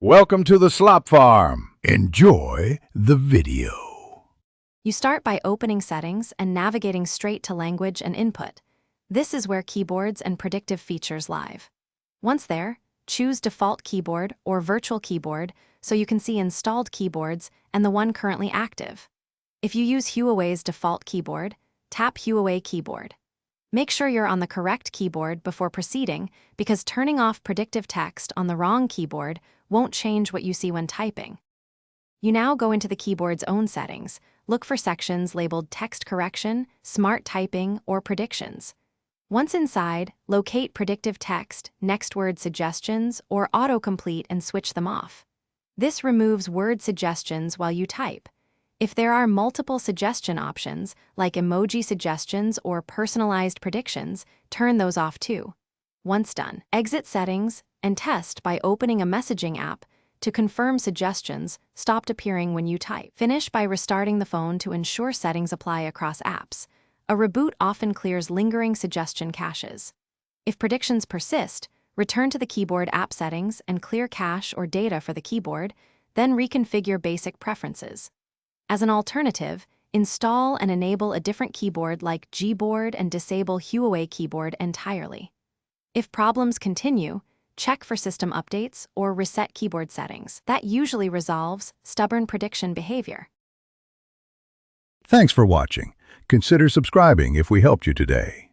Welcome to the Slop Farm. Enjoy the video. You start by opening Settings and navigating straight to Language and Input. This is where keyboards and predictive features live. Once there, choose Default Keyboard or Virtual Keyboard so you can see installed keyboards and the one currently active. If you use Huawei's default keyboard, tap Huawei Keyboard. Make sure you're on the correct keyboard before proceeding because turning off predictive text on the wrong keyboard won't change what you see when typing. You now go into the keyboard's own settings. Look for sections labeled Text Correction, Smart Typing, or Predictions. Once inside, locate Predictive Text, Next Word Suggestions, or Autocomplete and switch them off. This removes word suggestions while you type. If there are multiple suggestion options, like emoji suggestions or personalized predictions, turn those off too. Once done, exit Settings and test by opening a messaging app to confirm suggestions stopped appearing when you type. Finish by restarting the phone to ensure settings apply across apps. A reboot often clears lingering suggestion caches. If predictions persist, return to the keyboard app settings and clear cache or data for the keyboard, then reconfigure basic preferences. As an alternative, install and enable a different keyboard like Gboard and disable Huawei Keyboard entirely. If problems continue, check for system updates or reset keyboard settings. That usually resolves stubborn prediction behavior. Thanks for watching. Consider subscribing if we helped you today.